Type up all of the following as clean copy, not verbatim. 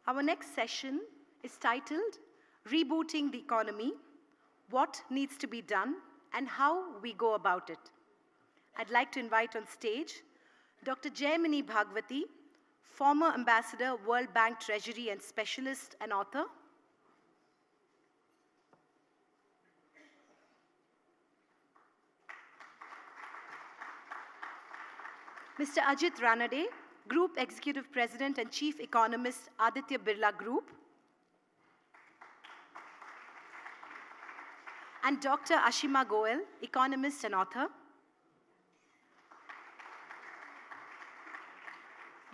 Our next session is titled Rebooting the Economy, What Needs to be Done and How We Go About it. I'd like to invite on stage Dr. Jaimini Bhagwati, former Ambassador, World Bank Treasury and Specialist and author. Mr. Ajit Ranade, Group Executive President and Chief Economist, Aditya Birla Group. And Dr. Ashima Goyal, economist and author.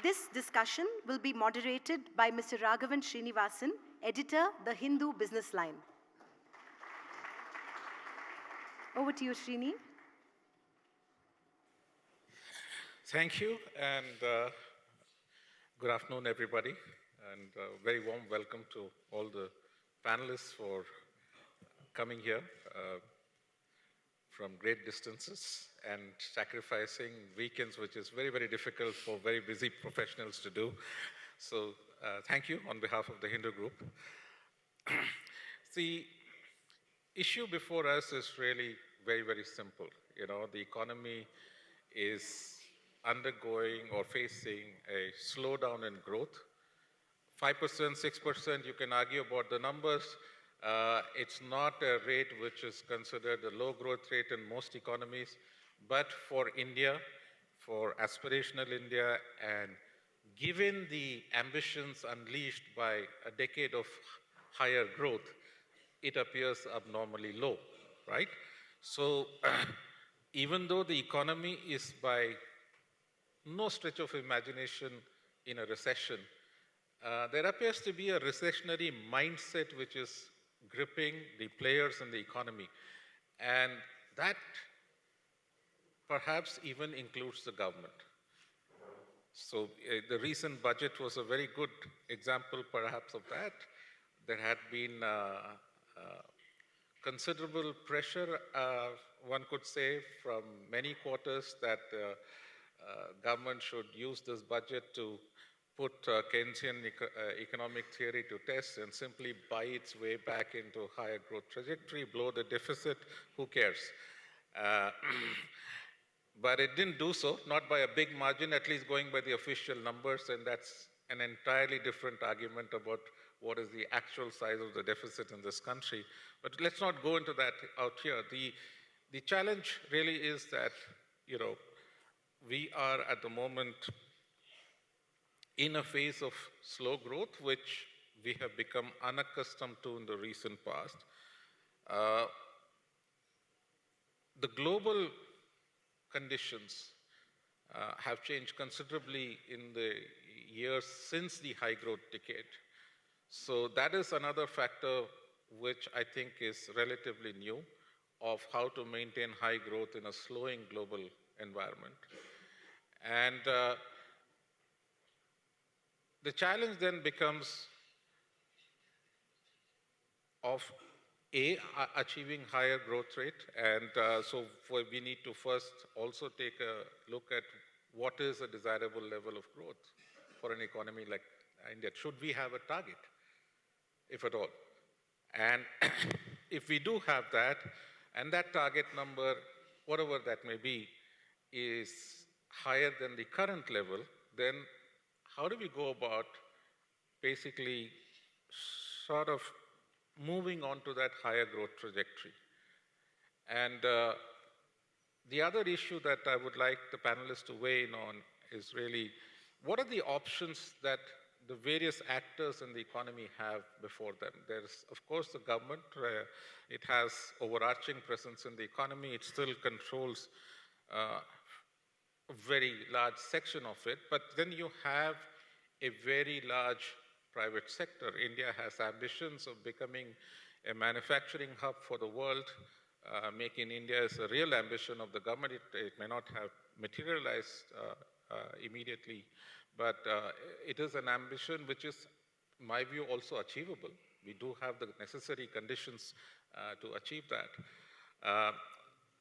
This discussion will be moderated by Mr. Raghavan Srinivasan, editor, The Hindu Business Line. Over to you, Srini. Thank you, and good afternoon, everybody, and very warm welcome to all the panelists for coming here from great distances and sacrificing weekends, which is very, very difficult for very busy professionals to do. So thank you on behalf of the Hindu group. The issue before us is really very, very simple. You know, the economy is undergoing or facing a slowdown in growth. 5%, 6%, you can argue about the numbers. It's not a rate which is considered a low growth rate in most economies, but for India, for aspirational India, and given the ambitions unleashed by a decade of higher growth, it appears abnormally low, right? So even though the economy is by no stretch of imagination in a recession, there appears to be a recessionary mindset which is gripping the players in the economy. And that perhaps even includes the government. So the recent budget was a very good example perhaps of that. There had been considerable pressure, one could say, from many quarters that government should use this budget to put Keynesian economic theory to test and simply buy its way back into higher growth trajectory, blow the deficit, who cares? But it didn't do so, not by a big margin, at least going by the official numbers, and that's an entirely different argument about what is the actual size of the deficit in this country. But let's not go into that out here. The challenge really is that, you know, we are at the moment in a phase of slow growth, which we have become unaccustomed to in the recent past. The global conditions have changed considerably in the years since the high growth decade. So that is another factor which I think is relatively new of how to maintain high growth in a slowing global environment. And the challenge then becomes of achieving higher growth rate, and so we need to first also take a look at what is a desirable level of growth for an economy like India. Should we have a target, if at all? And if we do have that, and that target number, whatever that may be, is higher than the current level, then how do we go about basically sort of moving on to that higher growth trajectory? And the other issue that I would like the panelists to weigh in on is really, what are the options that the various actors in the economy have before them? There's, of course, the government. It has overarching presence in the economy. It still controls a very large section of it, but then you have a very large private sector. India has ambitions of becoming a manufacturing hub for the world. Make in India is a real ambition of the government. It may not have materialized immediately, but it is an ambition which is, in my view, also achievable. We do have the necessary conditions to achieve that.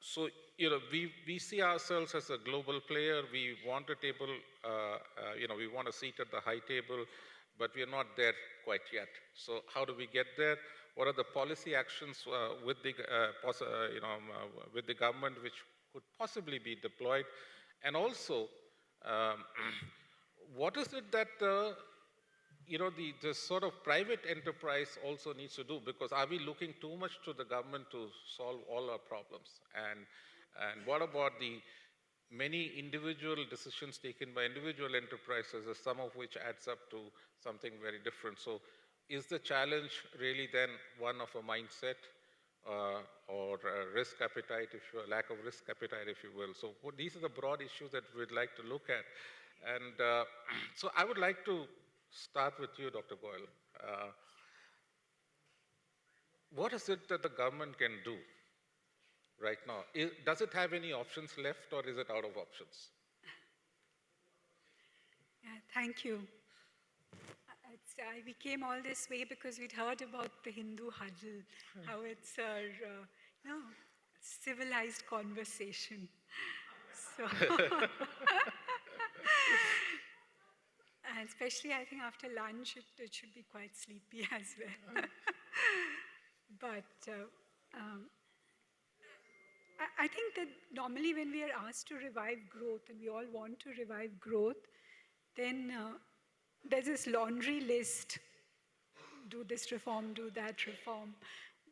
So, you know, we see ourselves as a global player. We want a table, you know, we want a seat at the high table. but we are not there quite yet. So how do we get there? What are the policy actions with the government which could possibly be deployed? And also, um, what is it that the sort of private enterprise also needs to do? Because are we looking too much to the government to solve all our problems? And what about the many individual decisions taken by individual enterprises, some of which adds up to something very different? So is the challenge really then one of a mindset or risk appetite, lack of risk appetite, if you will? So these are the broad issues that we'd like to look at. And so I would like to start with you, Dr. Goyal. What is it that the government can do right now? Does it have any options left, or is it out of options? Yeah, thank you. We came all this way because we'd heard about the Hindu huddle, how it's a civilized conversation. So, and especially I think after lunch, it should be quite sleepy as well. But I think that normally when we are asked to revive growth, and we all want to revive growth, then there's this laundry list. Do this reform, do that reform.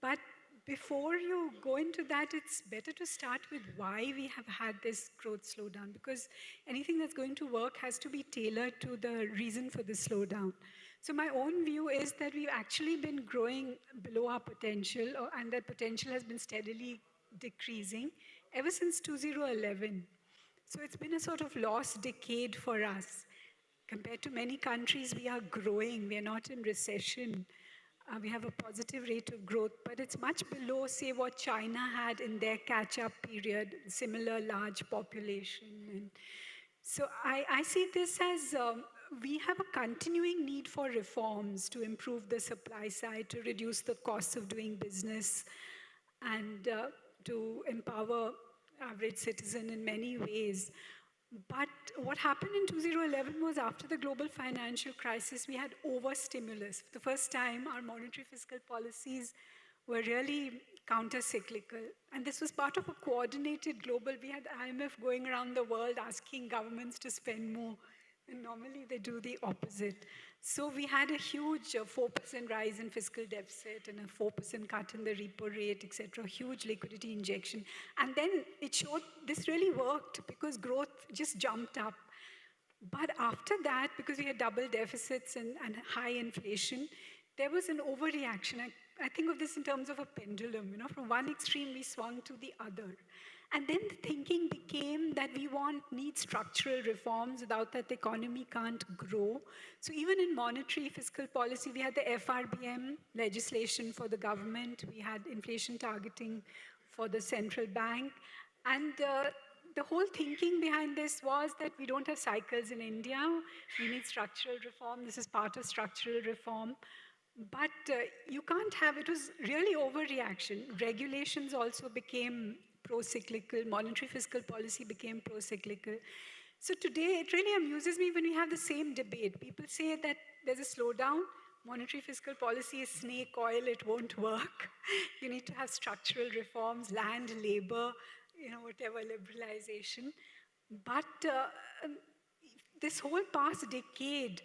But before you go into that, it's better to start with why we have had this growth slowdown, because anything that's going to work has to be tailored to the reason for the slowdown. So my own view is that we've actually been growing below our potential, and that potential has been steadily decreasing ever since 2011. So it's been a sort of lost decade for us. Compared to many countries, we are growing. We are not in recession. We have a positive rate of growth, but it's much below, say, what China had in their catch-up period, similar large population. And so I see this as we have a continuing need for reforms to improve the supply side, to reduce the costs of doing business, and to empower average citizen in many ways. But what happened in 2011 was, after the global financial crisis, we had overstimulus. For the first time, our monetary fiscal policies were really counter-cyclical. And this was part of a coordinated global. We had IMF going around the world asking governments to spend more. And normally they do the opposite. So we had a huge 4% rise in fiscal deficit and a 4% cut in the repo rate, etc., huge liquidity injection. And then it showed this really worked because growth just jumped up. But after that, because we had double deficits and high inflation, there was an overreaction. I think of this in terms of a pendulum. From one extreme, we swung to the other. And then the thinking became that we need structural reforms. Without that, the economy can't grow. So even in monetary fiscal policy, we had the FRBM legislation for the government. We had inflation targeting for the central bank. And the whole thinking behind this was that we don't have cycles in India. We need structural reform. This is part of structural reform. But you can't have, it was really overreaction. Regulations also became pro-cyclical, monetary fiscal policy became pro-cyclical. So today, it really amuses me when we have the same debate. People say that there's a slowdown, monetary fiscal policy is snake oil, it won't work. You need to have structural reforms, land, labor, whatever, liberalization. But this whole past decade,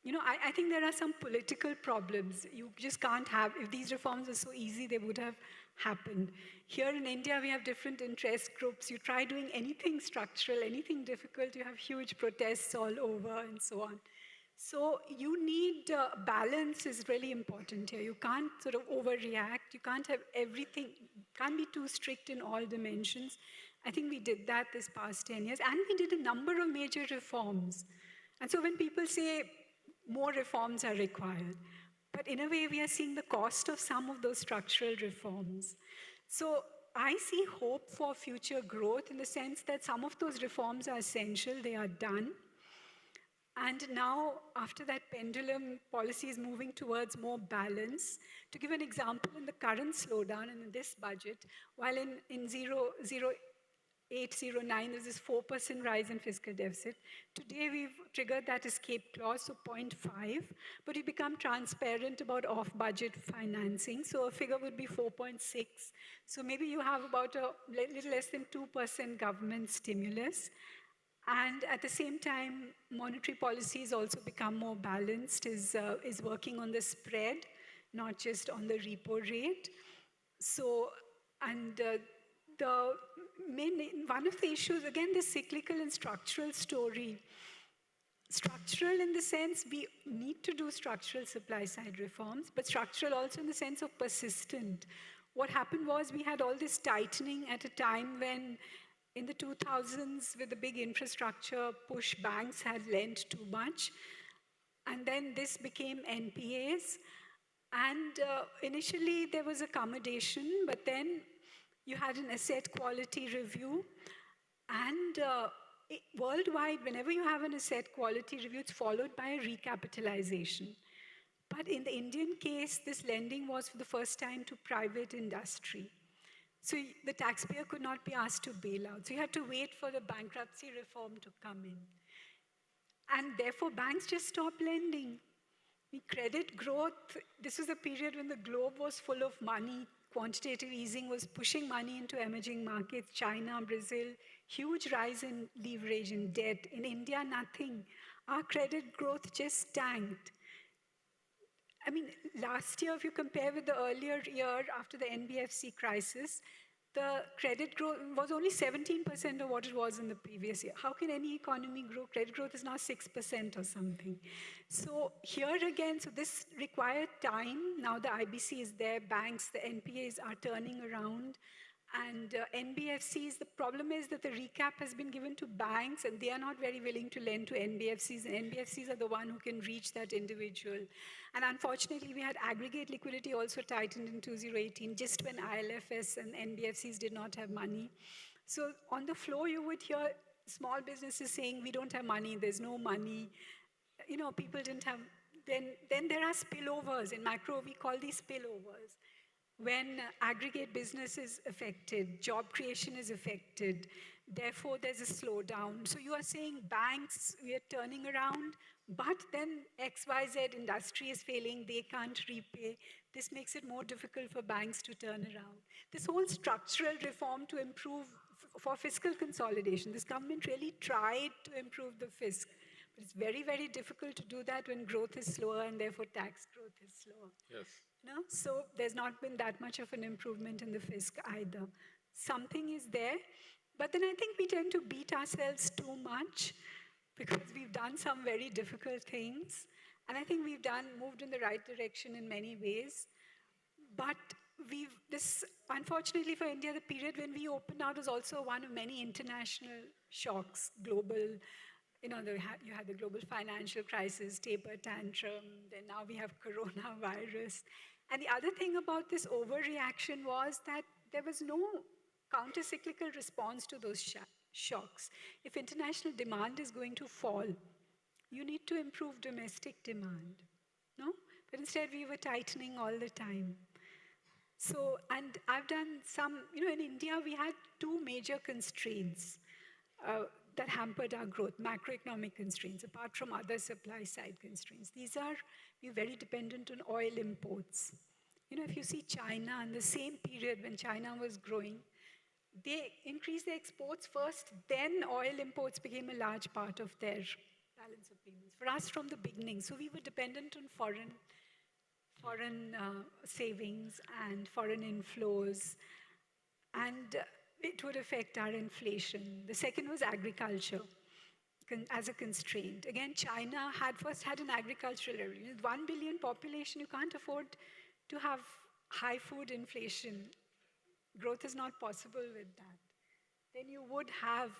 I think there are some political problems. You just can't have, if these reforms were so easy, they would have happened. Here in India, we have different interest groups. You try doing anything structural, anything difficult, you have huge protests all over and so on. So you need balance is really important here. You can't sort of overreact. You can't have everything, can't be too strict in all dimensions. I think we did that this past 10 years. And we did a number of major reforms. And so when people say more reforms are required, but in a way, we are seeing the cost of some of those structural reforms. So I see hope for future growth in the sense that some of those reforms are essential, they are done. And now, after that pendulum, policy is moving towards more balance. To give an example, in the current slowdown and in this budget, while in 809, there's this 4% rise in fiscal deficit. Today, we've triggered that escape clause, so 0.5, but we become transparent about off-budget financing, so a figure would be 4.6. So maybe you have about a little less than 2% government stimulus. And at the same time, monetary policy has also become more balanced, is working on the spread, not just on the repo rate. So, and one of the issues, again, the cyclical and structural story. Structural in the sense we need to do structural supply side reforms, but structural also in the sense of persistent. What happened was we had all this tightening at a time when in the 2000s, with the big infrastructure push, banks had lent too much. And then this became NPAs. And initially there was accommodation, but then you had an asset quality review. And worldwide, whenever you have an asset quality review, it's followed by a recapitalization. But in the Indian case, this lending was for the first time to private industry. So the taxpayer could not be asked to bail out. So you had to wait for the bankruptcy reform to come in. And therefore, banks just stopped lending. The credit growth, this was a period when the globe was full of money. Quantitative easing was pushing money into emerging markets, China, Brazil, huge rise in leverage and debt. In India, nothing. Our credit growth just tanked. I mean, last year, if you compare with the earlier year after the NBFC crisis, the credit growth was only 17% of what it was in the previous year. How can any economy grow? Credit growth is now 6% or something. So here again, so this required time. Now the IBC is there, banks, the NPAs are turning around. And NBFCs, the problem is that the recap has been given to banks and they are not very willing to lend to NBFCs. And NBFCs are the one who can reach that individual. And unfortunately, we had aggregate liquidity also tightened in 2018, just when ILFS and NBFCs did not have money. So on the floor, you would hear small businesses saying, we don't have money, there's no money. You know, people didn't have, then there are spillovers. In macro, we call these spillovers. When aggregate business is affected, job creation is affected, therefore there's a slowdown. So you are saying banks, we are turning around, but then XYZ industry is failing, they can't repay. This makes it more difficult for banks to turn around. This whole structural reform to improve for fiscal consolidation, this government really tried to improve the fisc, but it's very, very difficult to do that when growth is slower and therefore tax growth is slower. Yes. No? So there's not been that much of an improvement in the fisc either. Something is there, but then I think we tend to beat ourselves too much because we've done some very difficult things. And I think we've moved in the right direction in many ways. But unfortunately for India, the period when we opened out was also one of many international shocks, global. You know, you had the global financial crisis, taper tantrum, then now we have coronavirus. And the other thing about this overreaction was that there was no counter-cyclical response to those shocks. If international demand is going to fall, you need to improve domestic demand, no? But instead we were tightening all the time. So, and I've done some, you know, in India we had two major constraints that hampered our growth, macroeconomic constraints, apart from other supply side constraints. We're very dependent on oil imports. You know, if you see China in the same period when China was growing, they increased their exports first, then oil imports became a large part of their balance of payments. For us from the beginning, so we were dependent on foreign savings and foreign inflows, and it would affect our inflation. The second was agriculture as a constraint. Again, China first had an agricultural revolution. With 1 billion population, you can't afford to have high food inflation. Growth is not possible with that. Then you would have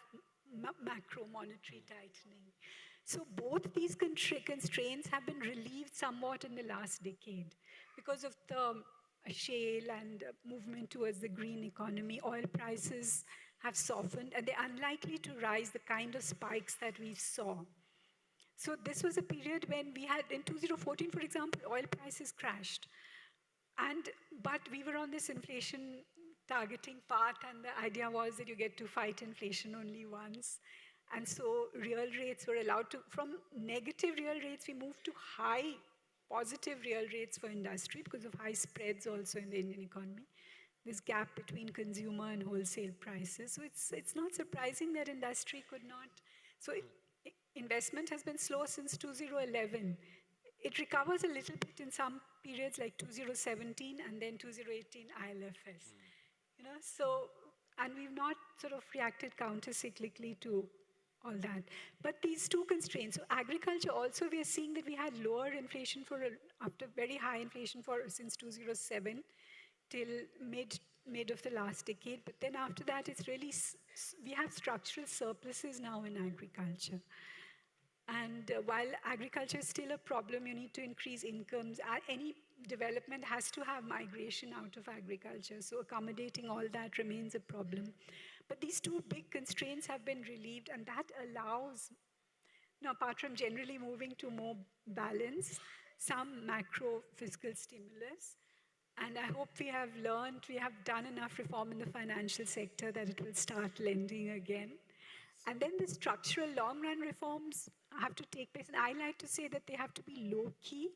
macro monetary tightening. So both these constraints have been relieved somewhat in the last decade because of the shale and movement towards the green economy. Oil prices have softened and they're unlikely to rise the kind of spikes that we saw. So this was a period when we had, in 2014, for example, oil prices crashed. But we were on this inflation targeting part, and the idea was that you get to fight inflation only once. And so real rates were allowed to, from negative real rates, we moved to high positive real rates for industry because of high spreads also in the Indian economy. This gap between consumer and wholesale prices. So it's not surprising that industry could not. So investment has been slow since 2011. It recovers a little bit in some periods like 2017 and then 2018 ILFS. You know, so, and we've not sort of reacted counter-cyclically to all that. But these two constraints, so agriculture also, we are seeing that we had lower inflation after very high inflation since 2007 till mid of the last decade. But then after that, it's really, we have structural surpluses now in agriculture. And while agriculture is still a problem, you need to increase incomes. Any development has to have migration out of agriculture. So accommodating all that remains a problem. But these two big constraints have been relieved, and that allows, apart from generally moving to more balance, some macro fiscal stimulus. And I hope we have done enough reform in the financial sector that it will start lending again. And then the structural long-run reforms have to take place. And I like to say that they have to be low-key.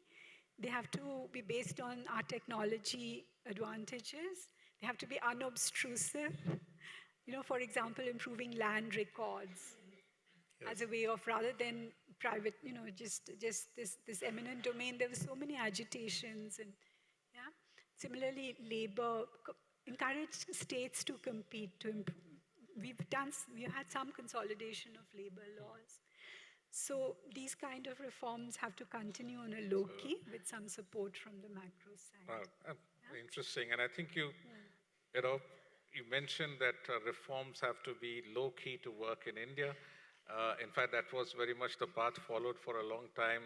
They have to be based on our technology advantages. They have to be unobtrusive. For example, improving land records as a way of, rather than private, just this eminent domain. There were so many agitations. And similarly, labor, encourage states to compete, to improve. We've had some consolidation of labor laws. So these kind of reforms have to continue on a low-key with some support from the macro side. Interesting. And I think you mentioned that reforms have to be low-key to work in India. In fact, that was very much the path followed for a long time.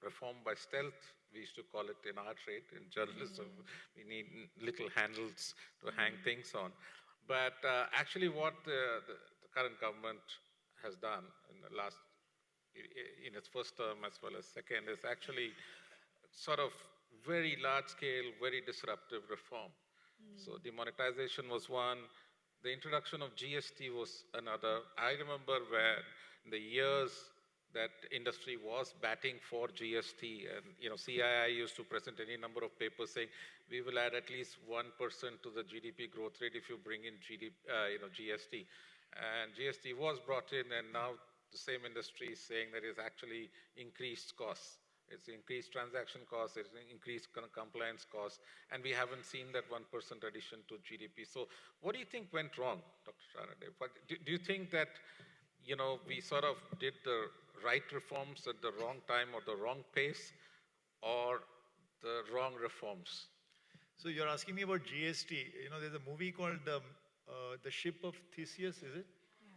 Reform by stealth, we used to call it in our trade, in journalism. We need little handles to hang things on. But actually what the current government has done in its first term as well as second is actually sort of very large scale, very disruptive reform. So demonetization was one, the introduction of GST was another. I remember when in the years that industry was batting for GST, and CII used to present any number of papers saying we will add at least 1% to the GDP growth rate if you bring in GST. And GST was brought in, and now the same industry is saying that it's actually increased costs. It's increased transaction costs, it's increased compliance costs, and we haven't seen that 1% addition to GDP. So what do you think went wrong, Dr. Ranade? Do you think that we sort of did the right reforms at the wrong time or the wrong pace, or the wrong reforms? So you're asking me about GST. There's a movie called The Ship of Theseus, is it?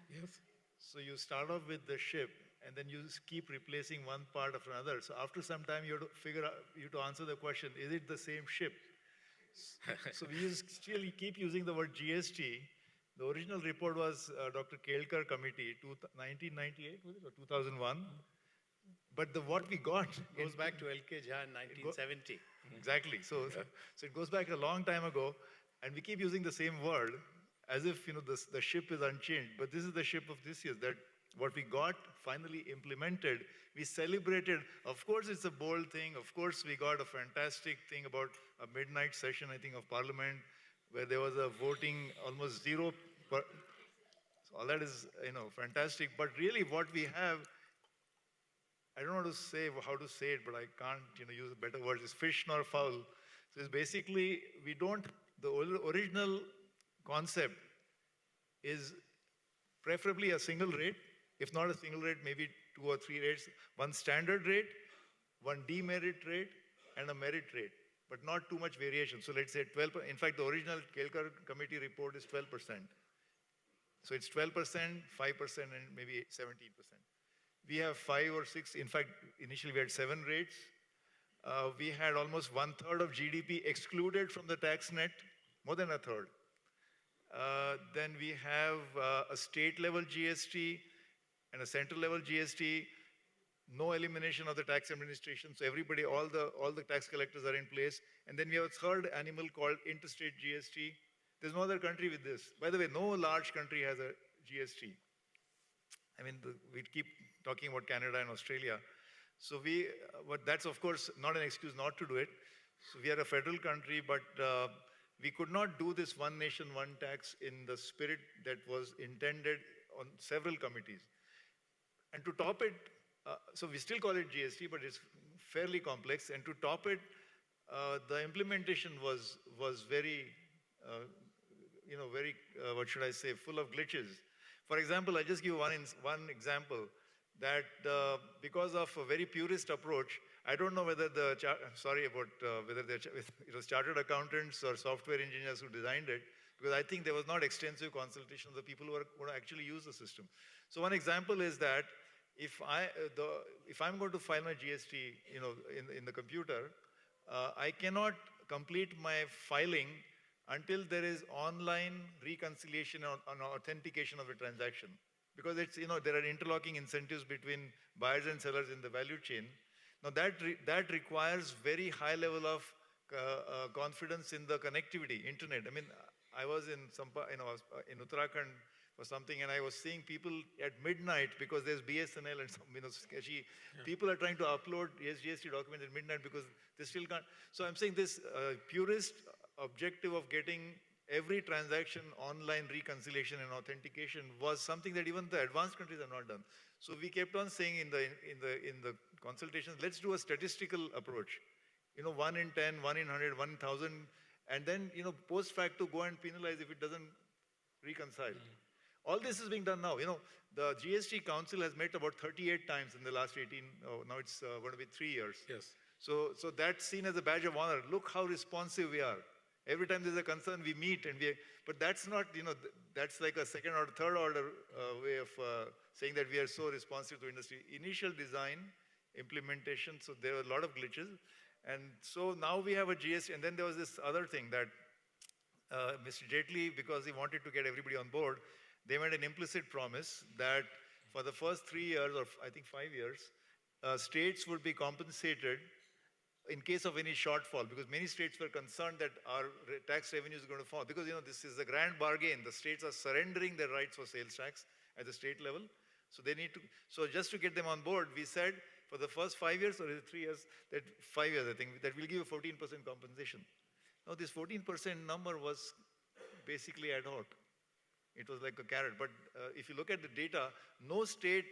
Yeah. Yes. So you start off with the ship, and then you just keep replacing one part of another. So after some time, you have to answer the question, is it the same ship? So we still keep using the word GST. The original report was Dr. Kelkar committee, 1998, was it, or 2001? But what we got goes back to L.K. Jha in 1970. Exactly. So it goes back a long time ago, and we keep using the same word as if the ship is unchanged. But this is the ship of this year. That what we got finally implemented. We celebrated. Of course, it's a bold thing. Of course, we got a fantastic thing about a midnight session, I think, of Parliament, where there was a voting almost zero. So all that is fantastic. But really, what we have, I don't know how to say it, but I can't use better words. It's fish nor fowl. So it's basically the original concept is preferably a single rate. If not a single rate, maybe 2 or 3 rates. One standard rate, one demerit rate, and a merit rate, but not too much variation. So let's say 12%. In fact, the original Kelkar committee report is 12%. So it's 12%, 5%, and maybe 17%. We have 5 or 6. In fact, initially we had 7 rates. We had almost 1/3 of GDP excluded from the tax net, more than 1/3. Then we have a state-level GST and a central-level GST. No elimination of the tax administration. So everybody, all the tax collectors are in place. And then we have a third animal called interstate GST, There's no other country with this. By the way, no large country has a GST. I mean, we keep talking about Canada and Australia. So but that's of course not an excuse not to do it. So we are a federal country, but we could not do this one nation, one tax in the spirit that was intended on several committees. And to top it, so we still call it GST, but it's fairly complex. And to top it, the implementation was very, what should I say, full of glitches. For example, I'll just give one example that because of a very purist approach, I don't know whether whether it was chartered accountants or software engineers who designed it, because I think there was not extensive consultation of the people who are going to actually use the system. So one example is that if I'm going to file my GST, in the computer, I cannot complete my filing until there is online reconciliation on authentication of the transaction. Because it's, there are interlocking incentives between buyers and sellers in the value chain. Now that requires very high level of confidence in the connectivity, internet. I mean, I was in in Uttarakhand for something, and I was seeing people at midnight because there's BSNL and some, sketchy. Yeah. People are trying to upload GST documents at midnight because they still can't. So I'm saying this purist objective of getting every transaction online reconciliation and authentication was something that even the advanced countries have not done. So we kept on saying in the consultations, let's do a statistical approach. 1 in 10, 1 in 100, 1 in 1,000, and then post facto go and penalize if it doesn't reconcile. All this is being done now. The GST Council has met about 38 times in the last 18. Now it's going to be 3 years. Yes. So that's seen as a badge of honor. Look how responsive we are. Every time there's a concern, we meet, but that's not, that's like a second or third order way of saying that we are so responsive to industry. Initial design, implementation, so there were a lot of glitches. And so now we have a GST, and then there was this other thing that Mr. Jaitley, because he wanted to get everybody on board, they made an implicit promise that for the first 3 years, or I think 5 years, states would be compensated in case of any shortfall, because many states were concerned that our tax revenue is going to fall. Because, this is a grand bargain. The states are surrendering their rights for sales tax at the state level. So they need to, so just to get them on board, we said for the first 5 years, or is it 3 years, 5 years, I think, that we'll give a 14% compensation. Now this 14% number was basically ad hoc. It was like a carrot. But if you look at the data, no state,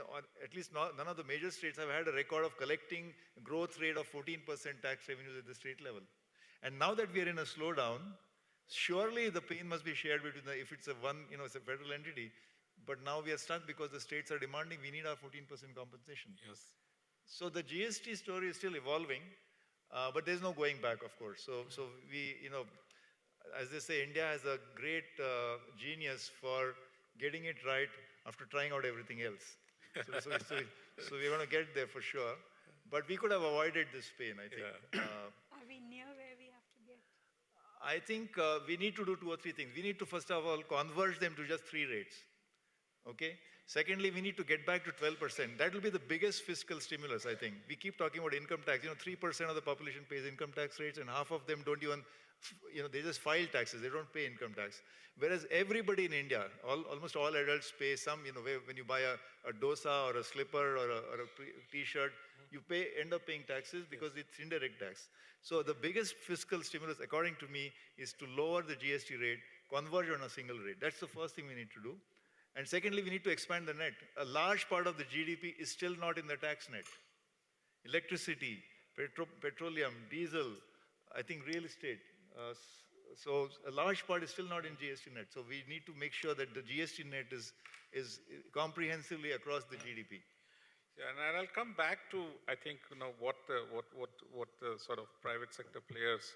or at least none of the major states have had a record of collecting growth rate of 14% tax revenues at the state level. And now that we are in a slowdown, surely the pain must be shared between if it's it's a federal entity. But now we are stuck because the states are demanding we need our 14% compensation. Yes. So the GST story is still evolving, but there's no going back, of course. So we, as they say, India has a great genius for getting it right after trying out everything else. So we're going to get there for sure. But we could have avoided this pain, I think. Yeah. Are we near where we have to get? I think we need to do 2 or 3 things. We need to, first of all, converge them to just 3 rates. Okay? Secondly, we need to get back to 12%. That will be the biggest fiscal stimulus, I think. We keep talking about income tax. 3% of the population pays income tax rates, and half of them don't even, they just file taxes. They don't pay income tax. Whereas everybody in India, almost all adults pay some, when you buy a dosa or a slipper or a t-shirt, you end up paying taxes because it's indirect tax. So the biggest fiscal stimulus, according to me, is to lower the GST rate, converge on a single rate. That's the first thing we need to do. And secondly, we need to expand the net. A large part of the GDP is still not in the tax net. Electricity, petroleum, diesel, I think real estate. So a large part is still not in GST net. So we need to make sure that the GST net is comprehensively across the GDP. Yeah, and I'll come back to, I think, what the sort of private sector players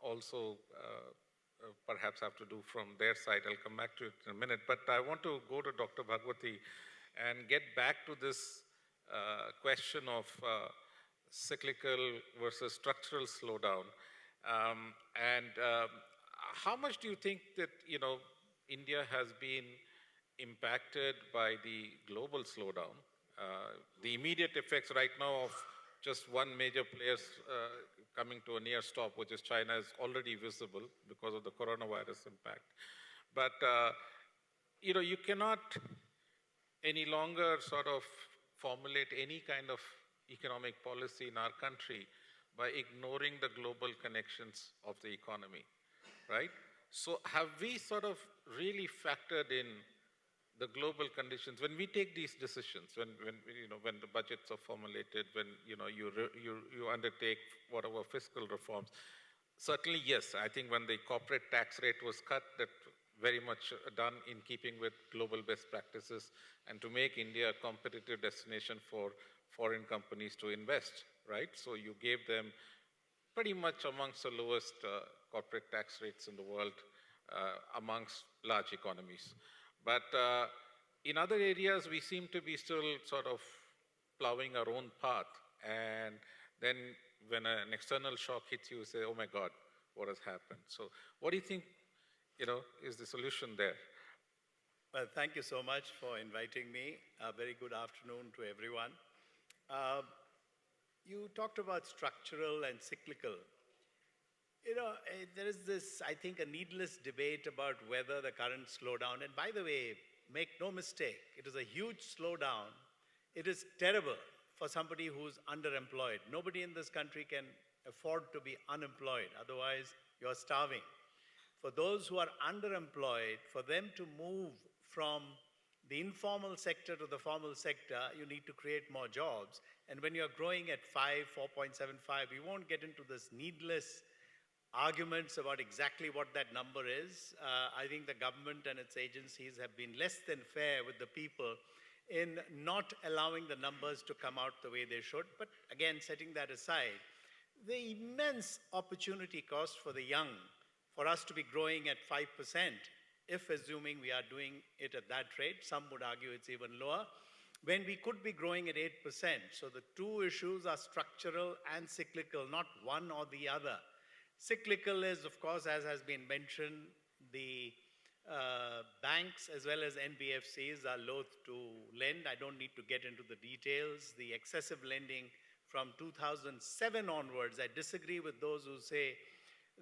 also perhaps have to do from their side. I'll come back to it in a minute. But I want to go to Dr. Bhagwati and get back to this question of cyclical versus structural slowdown. How much do you think that, India has been impacted by the global slowdown? The immediate effects right now of just one major coming to a near stop, which is China, is already visible because of the coronavirus impact. But, you cannot any longer sort of formulate any kind of economic policy in our country by ignoring the global connections of the economy, right? So have we sort of really factored in the global conditions when we take these decisions, when the budgets are formulated, when you undertake whatever fiscal reforms? Certainly, yes. I think when the corporate tax rate was cut, that very much done in keeping with global best practices and to make India a competitive destination for foreign companies to invest, right? So you gave them pretty much amongst the lowest corporate tax rates in the world amongst large economies. But in other areas, we seem to be still sort of plowing our own path. And then when an external shock hits you, you say, oh my God, what has happened? So what do you think, is the solution there? Well, thank you so much for inviting me. A very good afternoon to everyone. You talked about structural and cyclical. There is this, I think, a needless debate about whether the current slowdown, and by the way, make no mistake, it is a huge slowdown. It is terrible for somebody who's underemployed. Nobody in this country can afford to be unemployed, otherwise you're starving. For those who are underemployed, for them to move from the informal sector to the formal sector, you need to create more jobs. And when you're growing at 4.75, we won't get into this needless arguments about exactly what that number is. I think the government and its agencies have been less than fair with the people in not allowing the numbers to come out the way they should. But again, setting that aside, the immense opportunity cost for the young, for us to be growing at 5%, if assuming we are doing it at that rate, some would argue it's even lower, when we could be growing at 8%. So the two issues are structural and cyclical, not one or the other. Cyclical is, of course, as has been mentioned, the banks as well as NBFCs are loath to lend. I don't need to get into the details. The excessive lending from 2007 onwards, I disagree with those who say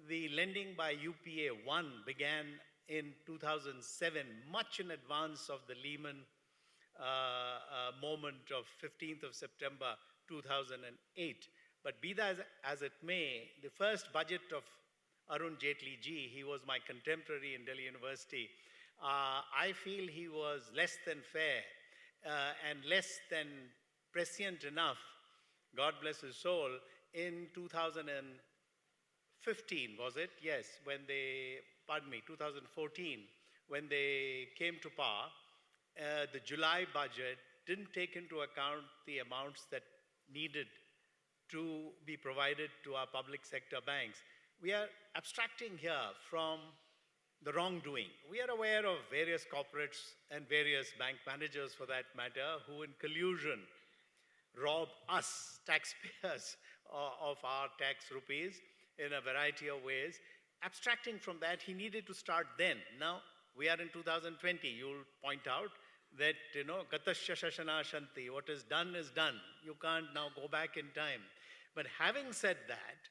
the lending by UPA 1 began in 2007, much in advance of the Lehman moment of 15th of September 2008. But be that as it may, the first budget of Arun Jaitley ji, he was my contemporary in Delhi University. I feel he was less than fair and less than prescient enough, God bless his soul, in 2015, was it? Yes, when they, 2014, when they came to power, the July budget didn't take into account the amounts that needed to be provided to our public sector banks. We are abstracting here from the wrongdoing. We are aware of various corporates and various bank managers, for that matter, who in collusion rob us, taxpayers, of our tax rupees in a variety of ways. Abstracting from that, he needed to start then. Now, we are in 2020. You'll point out that, gatasya shashana shanti, what is done is done. You can't now go back in time. But having said that,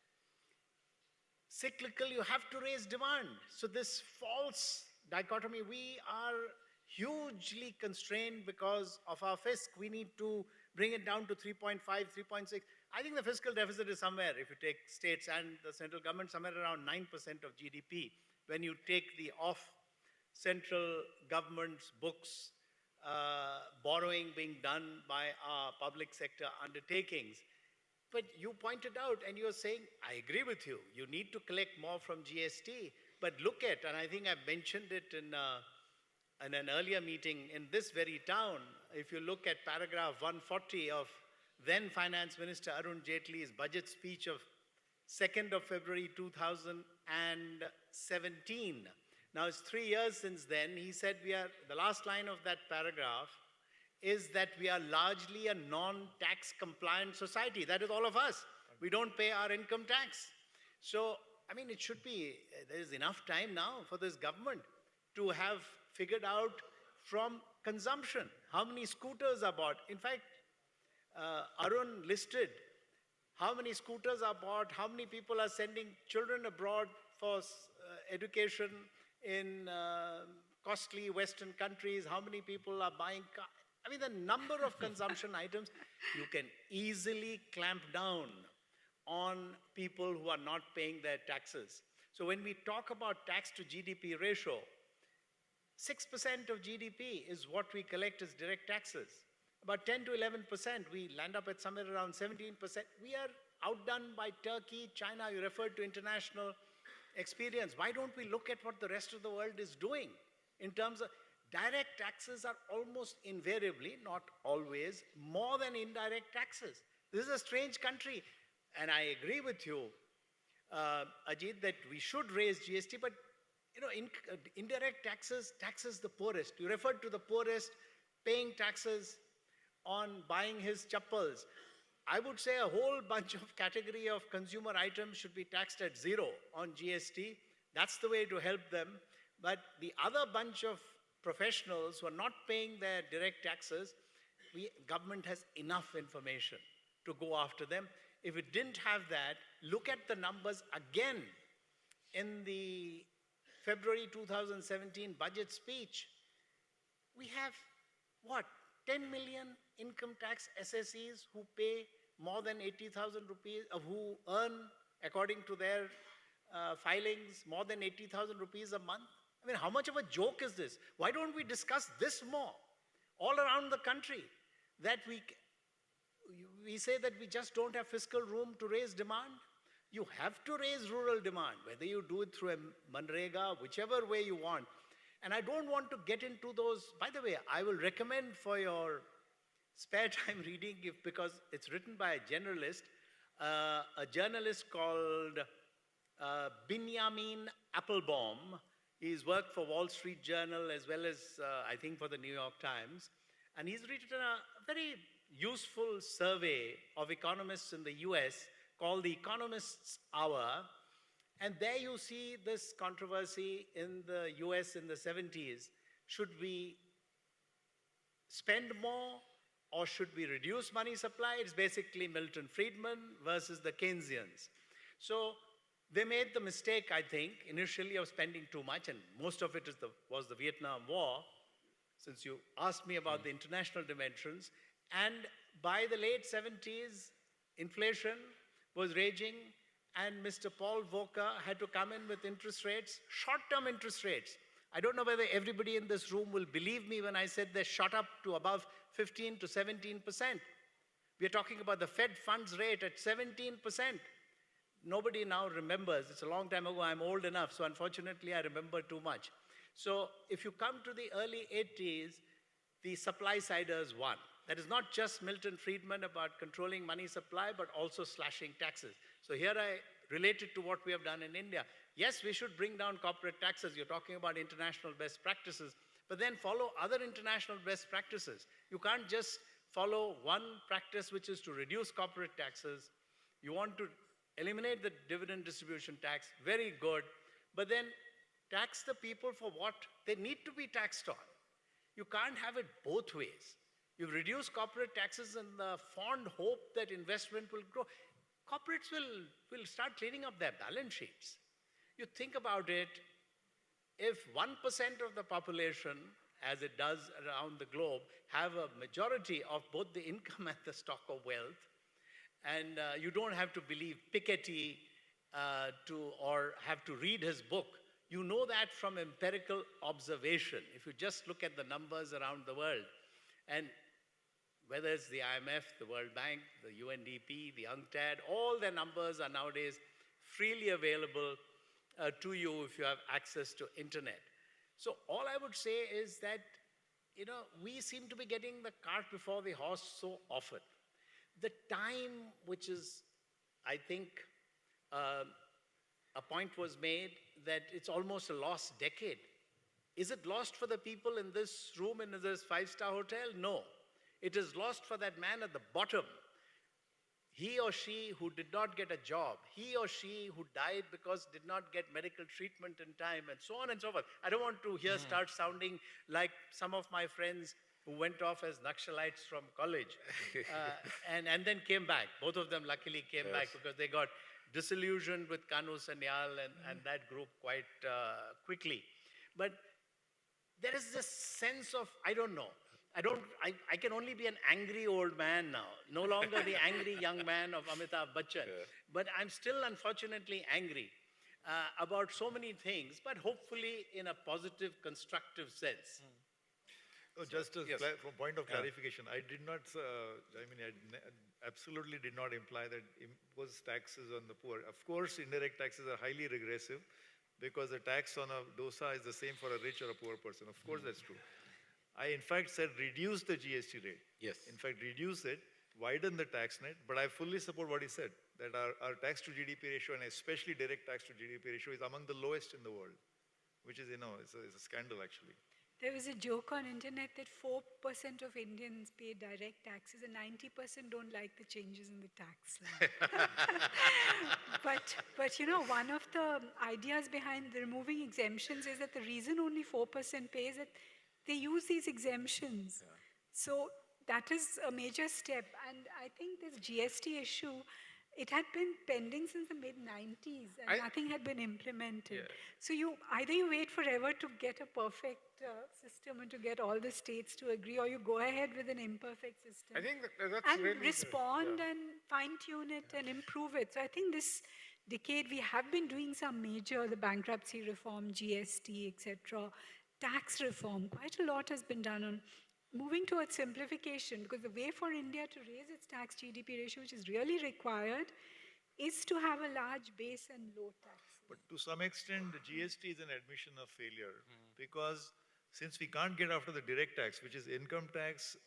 cyclical, you have to raise demand. So this false dichotomy, we are hugely constrained because of our fisc. We need to bring it down to 3.5, 3.6. I think the fiscal deficit is somewhere, if you take states and the central government, somewhere around 9% of GDP. When you take the off central government's books, borrowing being done by our public sector undertakings. But you pointed out, and you're saying, I agree with you, you need to collect more from GST, but look at, and I think I've mentioned it in an earlier meeting in this very town, if you look at paragraph 140 of then Finance Minister Arun Jaitley's budget speech of 2nd of February 2017. Now it's 3 years since then. He said the last line of that paragraph is that we are largely a non-tax compliant society. That is all of us. We don't pay our income tax. So, it should be, there is enough time now for this government to have figured out from consumption how many scooters are bought. In fact, Arun listed how many scooters are bought, how many people are sending children abroad for education in costly Western countries, how many people are buying cars. I mean, the number of consumption items, you can easily clamp down on people who are not paying their taxes. So when we talk about tax to GDP ratio, 6% of GDP is what we collect as direct taxes. About 10 to 11%, we land up at somewhere around 17%. We are outdone by Turkey, China. You referred to international experience. Why don't we look at what the rest of the world is doing in terms of direct taxes are almost invariably, not always, more than indirect taxes. This is a strange country. And I agree with you, Ajit, that we should raise GST, but indirect taxes taxes the poorest. You referred to the poorest paying taxes on buying his chappals. I would say a whole bunch of category of consumer items should be taxed at 0 on GST. That's the way to help them. But the other bunch of professionals who are not paying their direct taxes, government has enough information to go after them. If it didn't have that, look at the numbers again in the February 2017 budget speech. We have, what, 10 million income tax SSEs who pay more than 80,000 rupees, who earn, according to their filings, more than 80,000 rupees a month. I mean, how much of a joke is this? Why don't we discuss this more all around the country? That we say that we just don't have fiscal room to raise demand. You have to raise rural demand, whether you do it through a Manrega, whichever way you want. And I don't want to get into those. By the way, I will recommend for your spare time reading, because it's written by a generalist, a journalist called Binyamin Applebaum. He's worked for Wall Street Journal as well as, I think, for the New York Times. And he's written a very useful survey of economists in the US called The Economist's Hour. And there you see this controversy in the US in the 70s. Should we spend more or should we reduce money supply? It's basically Milton Friedman versus the Keynesians. So they made the mistake, I think, initially of spending too much, and most of it was the Vietnam War, since you asked me about the international dimensions. And by the late 70s, inflation was raging, and Mr. Paul Volcker had to come in with interest rates, short-term interest rates. I don't know whether everybody in this room will believe me when I said they shot up to above 15 to 17%. We are talking about the Fed funds rate at 17%. Nobody now remembers. It's a long time ago. I'm old enough, so unfortunately I remember too much. So if you come to the early 80s, the supply-siders won. That is not just Milton Friedman about controlling money supply, but also slashing taxes. So here I relate it to what we have done in India. Yes, we should bring down corporate taxes. You're talking about international best practices, but then follow other international best practices. You can't just follow one practice, which is to reduce corporate taxes. You want to eliminate the dividend distribution tax, very good, but then tax the people for what they need to be taxed on. You can't have it both ways. You reduce corporate taxes in the fond hope that investment will grow. Corporates will start cleaning up their balance sheets. You think about it, if 1% of the population, as it does around the globe, have a majority of both the income and the stock of wealth, and you don't have to believe Piketty or have to read his book. You know that from empirical observation. If you just look at the numbers around the world, and whether it's the IMF, the World Bank, the UNDP, the UNCTAD, all their numbers are nowadays freely available to you if you have access to internet. So all I would say is that, we seem to be getting the cart before the horse so often. The time, which is, I think, a point was made that it's almost a lost decade. Is it lost for the people in this room in this five-star hotel? No. It is lost for that man at the bottom. He or she who did not get a job, he or she who died because did not get medical treatment in time, and so on and so forth. I don't want to here start sounding like some of my friends who went off as Nakshalites from college and then came back. Both of them luckily came back because they got disillusioned with Kanu Sanyal and that group quite quickly. But there is this sense of, I don't know, I can only be an angry old man now, no longer the angry young man of Amitabh Bachchan. But I'm still unfortunately angry about so many things, but hopefully in a positive, constructive sense. Oh, just a point of clarification, I did not, I absolutely did not imply that impose taxes on the poor. Of course, indirect taxes are highly regressive because the tax on a dosa is the same for a rich or a poor person. Of course, that's true. I, in fact, said reduce the GST rate. Yes. In fact, reduce it, widen the tax net, but I fully support what he said, that our tax to GDP ratio, and especially direct tax to GDP ratio, is among the lowest in the world, which is, it's a scandal, actually. There was a joke on internet that 4% of Indians pay direct taxes and 90% don't like the changes in the tax law. But one of the ideas behind the removing exemptions is that the reason only 4% pay is that they use these exemptions. So that is a major step. And I think this GST issue, it had been pending since the mid-90s and nothing had been implemented. So either you wait forever to get a perfect system and to get all the states to agree, or you go ahead with an imperfect system. I think that's and really respond and fine-tune it and improve it. So I think this decade we have been doing some major, the bankruptcy reform, GST, etc., tax reform. Quite a lot has been done on moving towards simplification, because the way for India to raise its tax GDP ratio, which is really required, is to have a large base and low tax. But to some extent, the GST is an admission of failure because since we can't get after the direct tax, which is income tax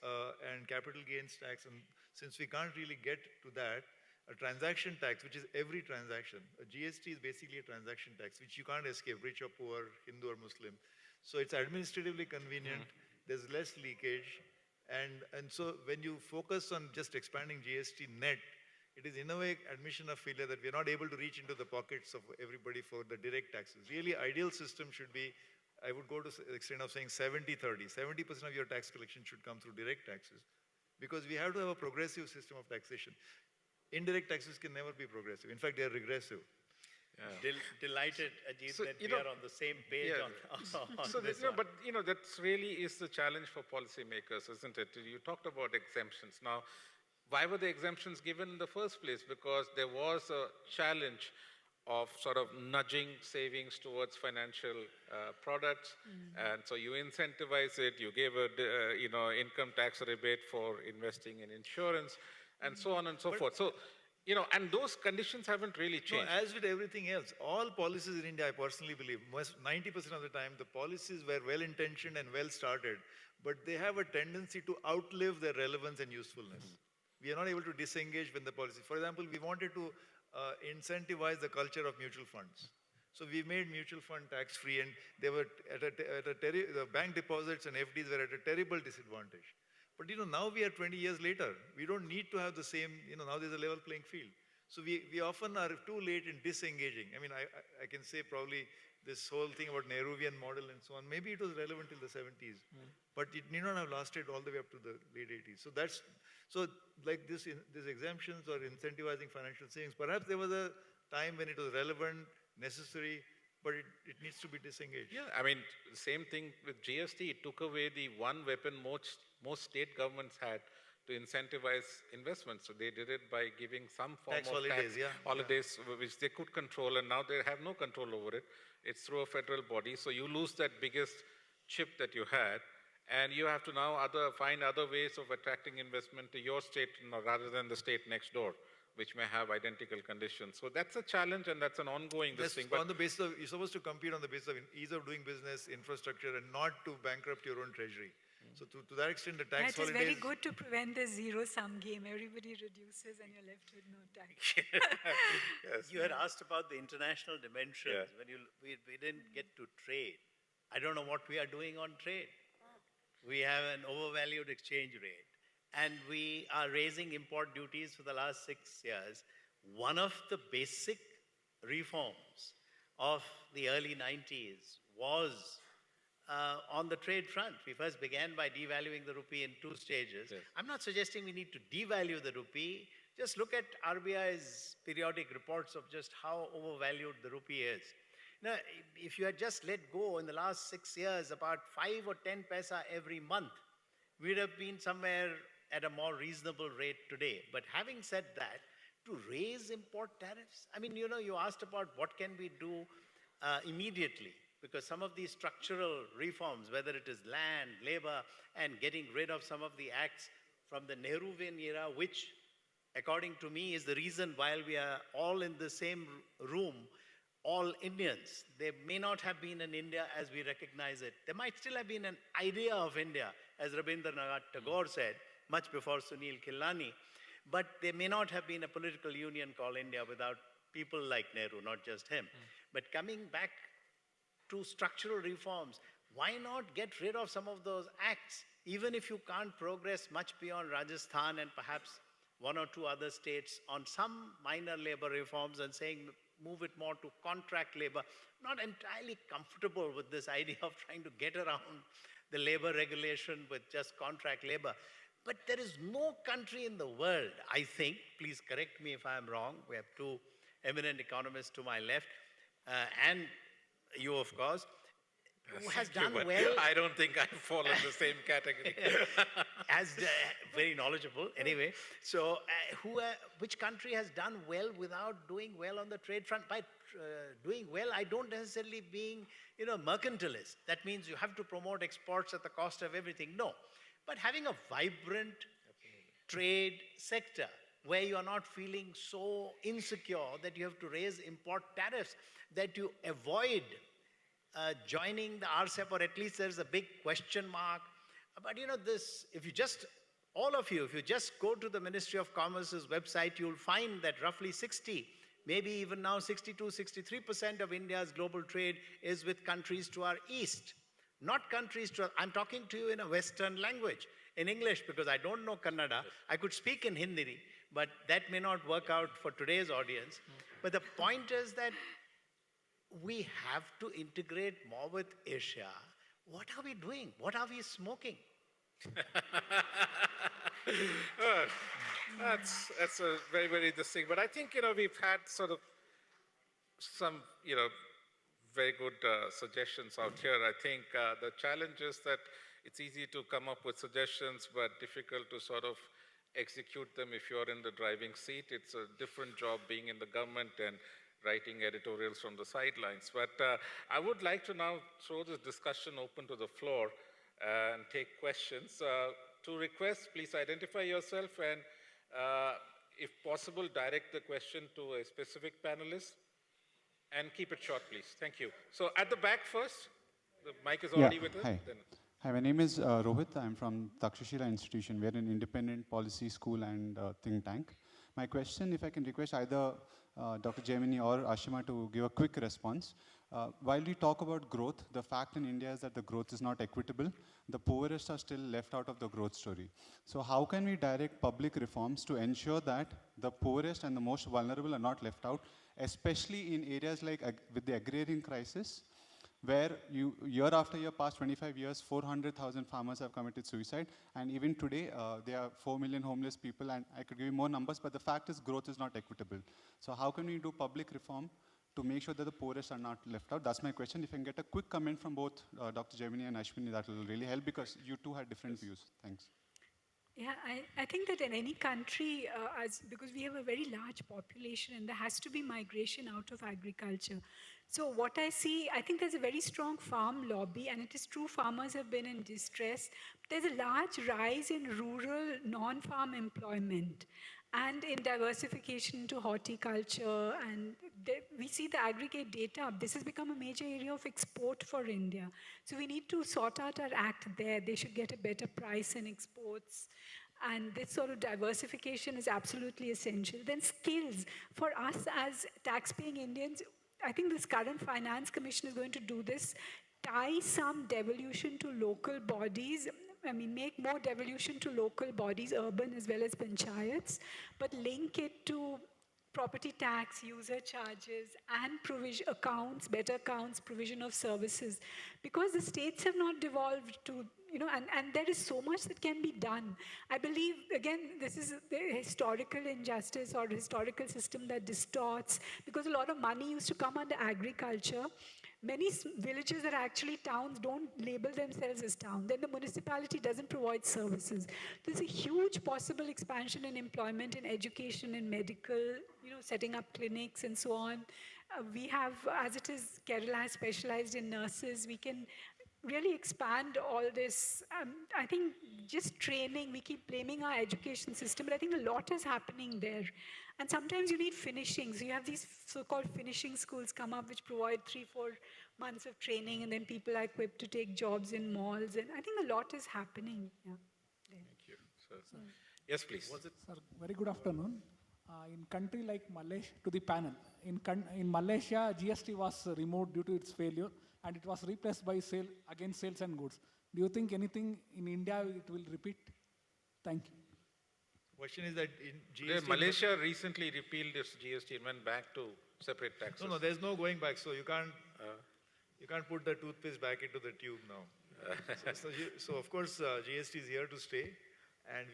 and capital gains tax, and since we can't really get to that, a transaction tax, which is every transaction, a GST is basically a transaction tax, which you can't escape, rich or poor, Hindu or Muslim. So it's administratively convenient, there's less leakage, and so when you focus on just expanding GST net, it is in a way admission of failure that we're not able to reach into the pockets of everybody for the direct taxes. Really, ideal system should be, I would go to the extent of saying 70-30. 70% of your tax collection should come through direct taxes, because we have to have a progressive system of taxation. Indirect taxes can never be progressive. In fact, they are regressive. Delighted, Ajit, that we are on the same page on so this that, one. but that really is the challenge for policymakers, isn't it? You talked about exemptions. Now, why were the exemptions given in the first place? Because there was a challenge of sort of nudging savings towards financial products, and so you incentivize it. You gave a income tax rebate for investing in insurance, and so on and so forth. So. And those conditions haven't really changed. No, as with everything else, all policies in India, I personally believe, 90% of the time, the policies were well-intentioned and well-started, but they have a tendency to outlive their relevance and usefulness. We are not able to disengage when the policy. For example, we wanted to incentivize the culture of mutual funds. So we made mutual fund tax-free, and they were the bank deposits and FDs were at a terrible disadvantage. But now we are 20 years later. We don't need to have the same, now there's a level playing field. So we often are too late in disengaging. I mean, I can say probably this whole thing about Nehruvian model and so on, maybe it was relevant till the 70s, but it need not have lasted all the way up to the late 80s. So like this exemptions or incentivizing financial savings, perhaps there was a time when it was relevant, necessary, but it needs to be disengaged. Yeah, I mean, same thing with GST. It took away the one weapon most state governments had to incentivize investments. So they did it by giving some form tax of holidays, holidays, which they could control, and now they have no control over it. It's through a federal body. So you lose that biggest chip that you had, and you have to now find other ways of attracting investment to your state rather than the state next door, which may have identical conditions. So that's a challenge, and that's an ongoing thing. On the basis of, you're supposed to compete on the basis of ease of doing business, infrastructure, and not to bankrupt your own treasury. So to that extent, the tax holidays... That is very good to prevent the zero-sum game. Everybody reduces and you're left with no tax. Yes. You had asked about the international dimensions. When we didn't get to trade. I don't know what we are doing on trade. We have an overvalued exchange rate, and we are raising import duties for the last 6 years. One of the basic reforms of the early 90s was on the trade front. We first began by devaluing the rupee in 2 stages. Yes. I'm not suggesting we need to devalue the rupee. Just look at RBI's periodic reports of just how overvalued the rupee is. Now, if you had just let go in the last 6 years about 5 or 10 paisa every month, we'd have been somewhere at a more reasonable rate today. But having said that, to raise import tariffs, I mean, you know, you asked about what can we do immediately, because some of these structural reforms, whether it is land, labor, and getting rid of some of the acts from the Nehruvian era, which, according to me, is the reason why we are all in the same room, all Indians. There may not have been an India as we recognize it. There might still have been an idea of India, as Rabindranath Tagore said, much before Sunil Khilnani. But there may not have been a political union called India without people like Nehru, not just him. But coming back to structural reforms, why not get rid of some of those acts, even if you can't progress much beyond Rajasthan and perhaps 1 or 2 other states on some minor labor reforms and saying move it more to contract labor. Not entirely comfortable with this idea of trying to get around the labor regulation with just contract labor. But there is no country in the world, I think, please correct me if I'm wrong, we have 2 eminent economists to my left, and you, of course, who has done well. I don't think I fall in the same category. As very knowledgeable, anyway. So, which country has done well without doing well on the trade front? By doing well, I don't necessarily being, mercantilist. That means you have to promote exports at the cost of everything. No. But having a vibrant trade sector where you are not feeling so insecure that you have to raise import tariffs, that you avoid joining the RCEP, or at least there's a big question mark. But this, if you just go to the Ministry of Commerce's website, you'll find that roughly 60, maybe even now 62, 63% of India's global trade is with countries to our east. Not countries to, I'm talking to you in a Western language, in English, because I don't know Kannada. Yes. I could speak in Hindi, but that may not work out for today's audience. But the point is that we have to integrate more with Asia. What are we doing? What are we smoking? That's a very, very distinct. But I think, we've had sort of some, very good suggestions out here. I think the challenge is that it's easy to come up with suggestions, but difficult to sort of execute them if you're in the driving seat. It's a different job being in the government and writing editorials from the sidelines. But I would like to now throw this discussion open to the floor and take questions. To request, please identify yourself and, if possible, direct the question to a specific panelist. And keep it short, please. Thank you. So at the back first, the mic is already with us. Hi. Hi, my name is Rohit. I'm from Takshashila Institution. We're an independent policy school and think tank. My question, if I can request either Dr. Jaimini or Ashima to give a quick response. While we talk about growth, the fact in India is that the growth is not equitable. The poorest are still left out of the growth story. So how can we direct public reforms to ensure that the poorest and the most vulnerable are not left out, especially in areas like with the agrarian crisis, where year after year, past 25 years, 400,000 farmers have committed suicide. And even today, there are 4 million homeless people, and I could give you more numbers, but the fact is growth is not equitable. So how can we do public reform to make sure that the poorest are not left out? That's my question. If I can get a quick comment from both Dr. Jaimini and Ashwini, that will really help, because you two had different views. Thanks. Yeah, I think that in any country, because we have a very large population and there has to be migration out of agriculture. So what I see, I think there's a very strong farm lobby, and it is true farmers have been in distress. There's a large rise in rural non-farm employment and in diversification into horticulture, and we see the aggregate data. This has become a major area of export for India. So we need to sort out our act there. They should get a better price in exports. And this sort of diversification is absolutely essential. Then skills. For us as tax-paying Indians, I think this current finance commission is going to do this, tie some devolution to local bodies. Make more devolution to local bodies, urban as well as panchayats, but link it to property tax, user charges, and provision accounts, better accounts, provision of services, because the states have not devolved to, and there is so much that can be done. I believe, again, this is the historical injustice or historical system that distorts, because a lot of money used to come under agriculture. Many villages that are actually towns don't label themselves as town. Then the municipality doesn't provide services. There's a huge possible expansion in employment, in education, in medical, setting up clinics and so on. We have, as it is, Kerala has specialized in nurses. We can really expand all this. I think just training, we keep blaming our education system, but I think a lot is happening there. And sometimes you need finishing. So you have these so-called finishing schools come up which provide 3-4 months of training, and then people are equipped to take jobs in malls. And I think a lot is happening. Yeah. Thank you. Yes, please. Sir, very good afternoon. In country like Malaysia, to the panel, in Malaysia, GST was removed due to its failure, and it was replaced by sales and goods. Do you think anything in India it will repeat? Thank you. Question is that in GST... Malaysia recently repealed its GST and went back to separate taxes. No, there's no going back. So you can't put the toothpaste back into the tube now. So of course, GST is here to stay. And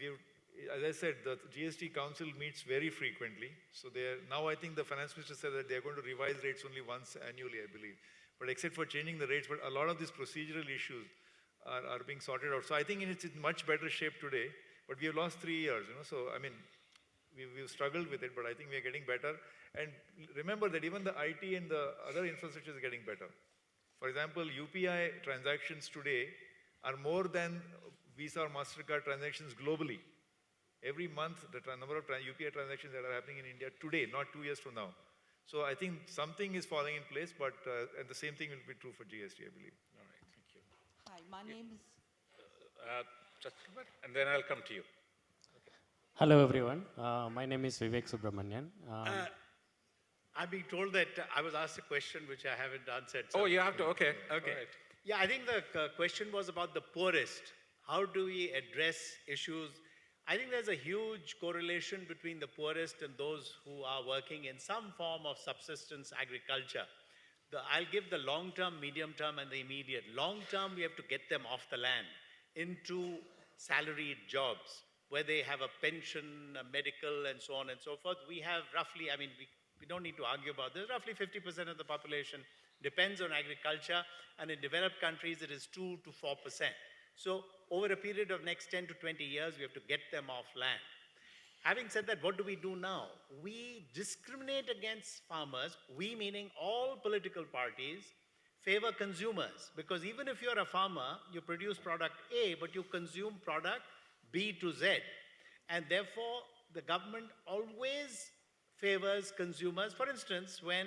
as I said, the GST Council meets very frequently. So now I think the finance minister said that they're going to revise rates only once annually, I believe. But except for changing the rates, but a lot of these procedural issues are being sorted out. So I think it's in much better shape today. But we have lost 3 years, So, I mean, we've struggled with it, but I think we're getting better. And remember that even the IT and the other infrastructure is getting better. For example, UPI transactions today are more than Visa or MasterCard transactions globally. Every month, the number of UPI transactions that are happening in India today, not 2 years from now. So I think something is falling in place, but and the same thing will be true for GST, I believe. All right, thank you. Hi, my name is... Just a bit, and then I'll come to you. Hello everyone, my name is Vivek Subramanian. I'm being told that I was asked a question which I haven't answered. Oh, you have to, okay. Okay. All right. Yeah, I think the question was about the poorest. How do we address issues? I think there's a huge correlation between the poorest and those who are working in some form of subsistence agriculture. I'll give the long-term, medium-term, and the immediate. Long-term, we have to get them off the land into salaried jobs where they have a pension, a medical, and so on and so forth. We have roughly, I mean, we don't need to argue about this, roughly 50% of the population depends on agriculture, and in developed countries it is 2 to 4%. So over a period of next 10 to 20 years, we have to get them off land. Having said that, what do we do now? We discriminate against farmers, we meaning all political parties, favor consumers, because even if you're a farmer, you produce product A, but you consume product B to Z. And therefore, the government always favors consumers. For instance, when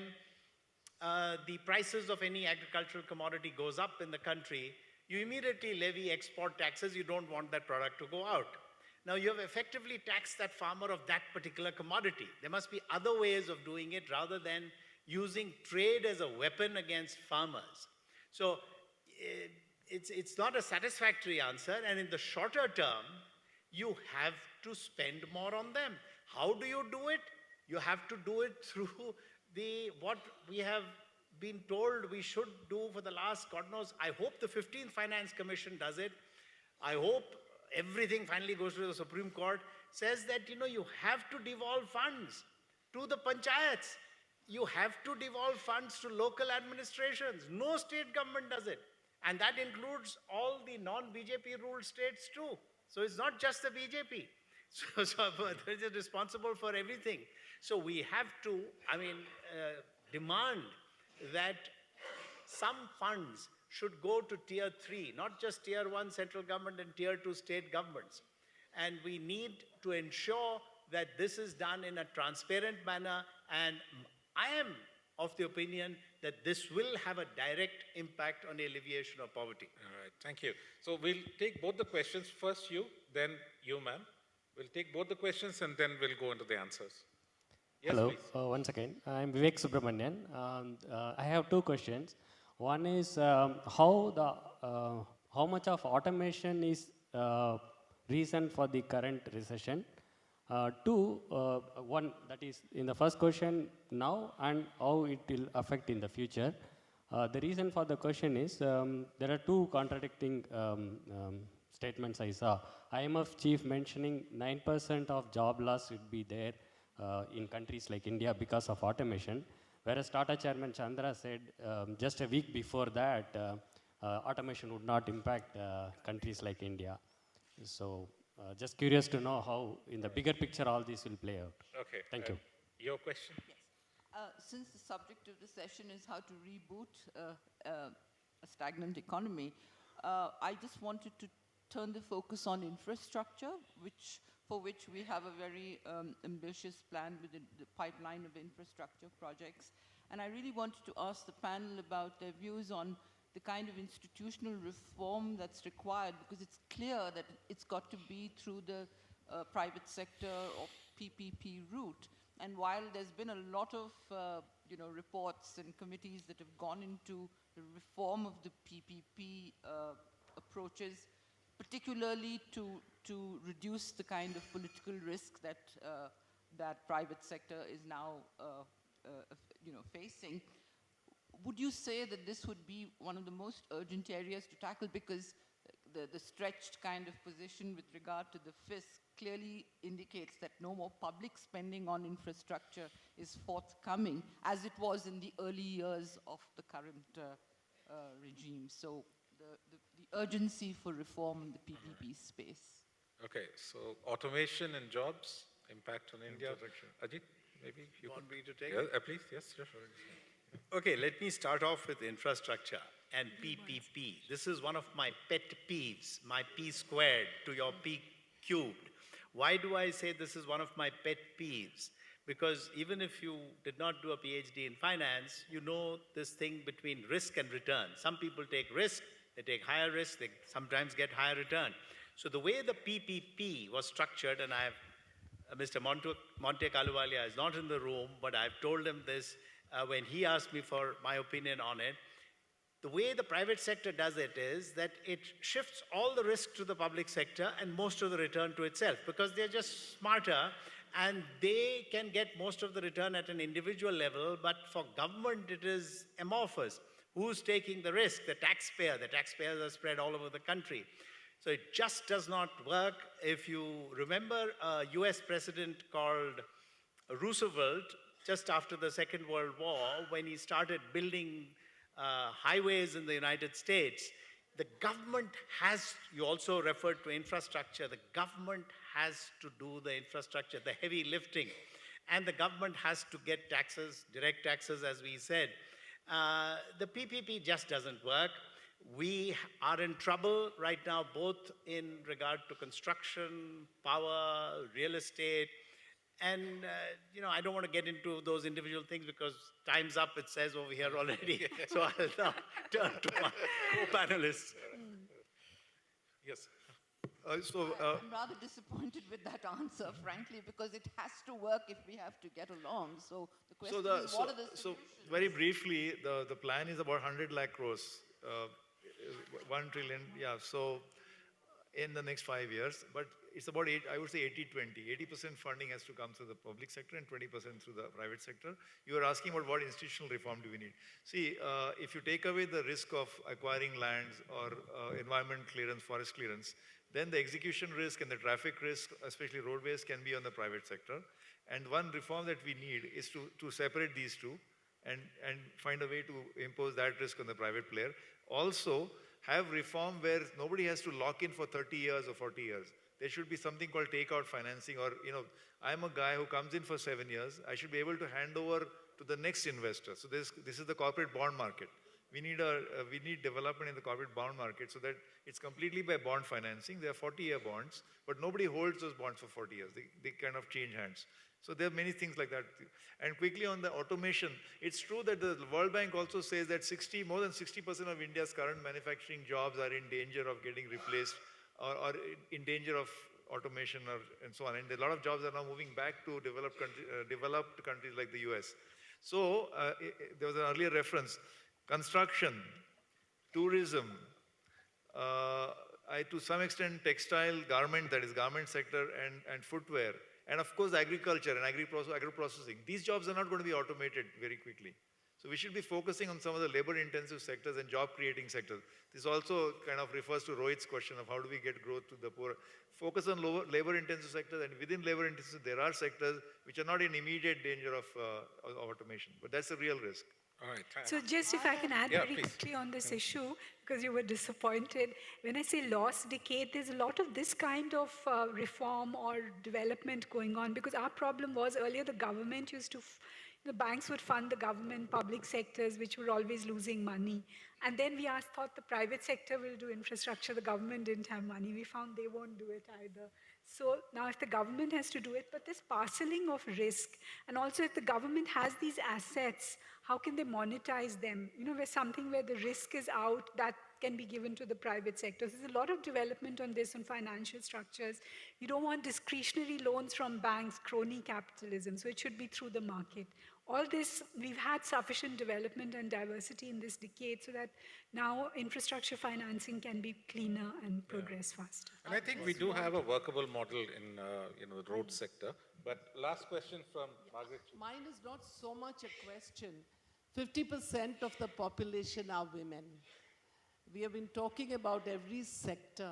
the prices of any agricultural commodity goes up in the country, you immediately levy export taxes. You don't want that product to go out. Now, you have effectively taxed that farmer of that particular commodity. There must be other ways of doing it rather than using trade as a weapon against farmers. So it's not a satisfactory answer, and in the shorter term, you have to spend more on them. How do you do it? You have to do it through what we have been told we should do for the last, God knows, I hope the 15th Finance Commission does it. I hope everything finally goes to the Supreme Court, says that, you have to devolve funds to the panchayats. You have to devolve funds to local administrations. No state government does it. And that includes all the non-BJP ruled states too. So it's not just the BJP. So they're responsible for everything. So we have to, demand that some funds should go to tier 3, not just tier 1 central government and tier 2 state governments. And we need to ensure that this is done in a transparent manner, and I am of the opinion that this will have a direct impact on the alleviation of poverty. All right, thank you. So we'll take both the questions. First you, then you, ma'am. We'll take both the questions and then we'll go into the answers. Yes, Hello, please. once again, I'm Vivek Subramanian. I have two questions. One is how much of automation is reason for the current recession? Two, one that is in the first question now and how it will affect in the future. The reason for the question is there are two contradicting statements I saw. IMF chief mentioning 9% of job loss would be there in countries like India because of automation, whereas Tata chairman Chandra said just a week before that automation would not impact countries like India. So just curious to know how, in the bigger picture, all this will play out. Okay. Thank you. Your question? Since the subject of the session is how to reboot a stagnant economy, I just wanted to turn the focus on infrastructure, for which we have a very ambitious plan with the pipeline of infrastructure projects. And I really wanted to ask the panel about their views on the kind of institutional reform that's required, because it's clear that it's got to be through the private sector or PPP route. And while there's been a lot of reports and committees that have gone into the reform of the PPP approaches, particularly to reduce the kind of political risk that that private sector is now facing, would you say that this would be one of the most urgent areas to tackle? Because the stretched kind of position with regard to the fisc clearly indicates that no more public spending on infrastructure is forthcoming, as it was in the early years of the current regime. So the urgency for reform in the PPP space. Okay, so automation and jobs, impact on India. Ajit, maybe you Want could- me to take Yeah, it? please, yes, sure. Okay, let me start off with infrastructure and PPP. This is one of my pet peeves, my P squared to your P cubed. Why do I say this is one of my pet peeves? Because even if you did not do a PhD in finance, you know this thing between risk and return. Some people take risk, they take higher risk, they sometimes get higher return. So the way the PPP was structured, and I have Mr. Monte Kaluwalia is not in the room, but I've told him this when he asked me for my opinion on it. The way the private sector does it is that it shifts all the risk to the public sector and most of the return to itself, because they're just smarter and they can get most of the return at an individual level, but for government it is amorphous. Who's taking the risk? The taxpayer. The taxpayers are spread all over the country. So it just does not work. If you remember a US president called Roosevelt, just after the Second World War, when he started building highways in the United States, the government has, you also referred to infrastructure, the government has to do the infrastructure, the heavy lifting, and the government has to get taxes, direct taxes, as we said. The PPP just doesn't work. We are in trouble right now, both in regard to construction, power, real estate, and I don't want to get into those individual things because time's up, it says over here already. So I'll now turn to my co-panelists. Yes. I'm rather disappointed with that answer, frankly, because it has to work if we have to get along. So the question is, what are the solutions? So very briefly, the plan is about 100 lakh crores, 1 trillion, yeah, so in the next 5 years, but it's about I would say 80-20. 80% funding has to come through the public sector and 20% through the private sector. You are asking about what institutional reform do we need. See, if you take away the risk of acquiring lands or environment clearance, forest clearance, then the execution risk and the traffic risk, especially roadways, can be on the private sector. And one reform that we need is to separate these two and find a way to impose that risk on the private player. Also, have reform where nobody has to lock in for 30 years or 40 years. There should be something called takeout financing, or, I'm a guy who comes in for 7 years. I should be able to hand over to the next investor. So this is the corporate bond market. We need development in the corporate bond market so that it's completely by bond financing. There are 40-year bonds, but nobody holds those bonds for 40 years. They kind of change hands. So there are many things like that. And quickly on the automation, it's true that the World Bank also says that more than 60% of India's current manufacturing jobs are in danger of getting replaced or in danger of automation and so on. And a lot of jobs are now moving back to developed countries like the US. So there was an earlier reference. Construction, tourism, to some extent textile, garment, that is garment sector, and footwear, And of course, agriculture and agro-processing. These jobs are not going to be automated very quickly. So we should be focusing on some of the labor-intensive sectors and job-creating sectors. This also kind of refers to Rohit's question of how do we get growth to the poor. Focus on labor-intensive sectors, and within labor-intensive, there are sectors which are not in immediate danger of automation, but that's a real risk. All right. So just if I can add Yeah, very please. quickly on this issue, because you were disappointed. When I say lost decade, there's a lot of this kind of reform or development going on, because our problem was earlier the government used to, the banks would fund the government, public sectors, which were always losing money. And then we thought the private sector will do infrastructure, the government didn't have money. We found they won't do it either. So now if the government has to do it, but this parceling of risk, and also if the government has these assets, how can they monetize them? You know, where the risk is out, that can be given to the private sector. There's a lot of development on this, on financial structures. You don't want discretionary loans from banks, crony capitalism, so it should be through the market. All this, we've had sufficient development and diversity in this decade so that now infrastructure financing can be cleaner and progress faster. And I think we do have a workable model in the road sector. But last question from Margaret. Mine is not so much a question. 50% of the population are women. We have been talking about every sector,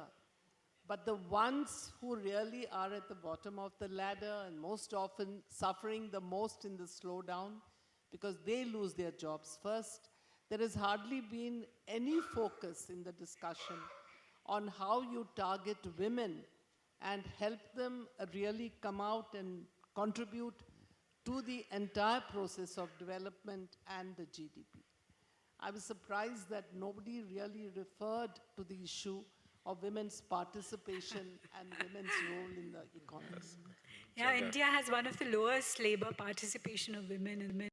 but the ones who really are at the bottom of the ladder and most often suffering the most in the slowdown because they lose their jobs first, there has hardly been any focus in the discussion on how you target women and help them really come out and contribute to the entire process of development and the GDP. I was surprised that nobody really referred to the issue of women's participation and women's role in the economy. Yeah, India has one of the lowest labor participation of women in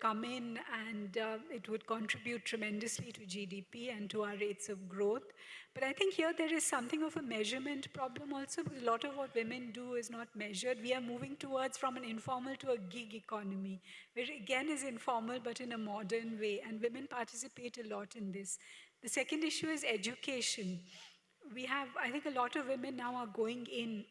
come in, and it would contribute tremendously to GDP and to our rates of growth. But I think here there is something of a measurement problem also, because a lot of what women do is not measured. We are moving towards from an informal to a gig economy, which again is informal but in a modern way, and women participate a lot in this. The second issue is education. We have, I think a lot of women now are going in.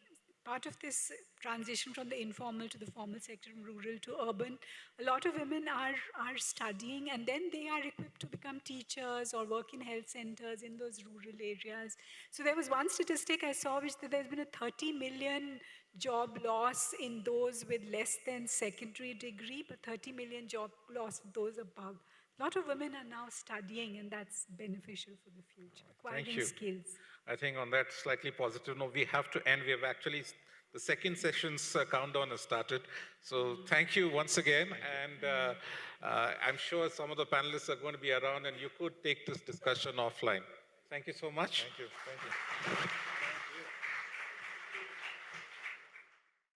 Part of this transition from the informal to the formal sector, from rural to urban, a lot of women are studying, and then they are equipped to become teachers or work in health centers in those rural areas. So there was one statistic I saw which that there's been a 30 million job loss in those with less than secondary degree, but 30 million job loss of those above. A lot of women are now studying, and that's beneficial for the future, acquiring skills. I think on that slightly positive note, we have to end. We have actually, the second session's countdown has started. So thank you once again. And I'm sure some of the panelists are going to be around, and you could take this discussion offline. Thank you so much. Thank you. Thank you.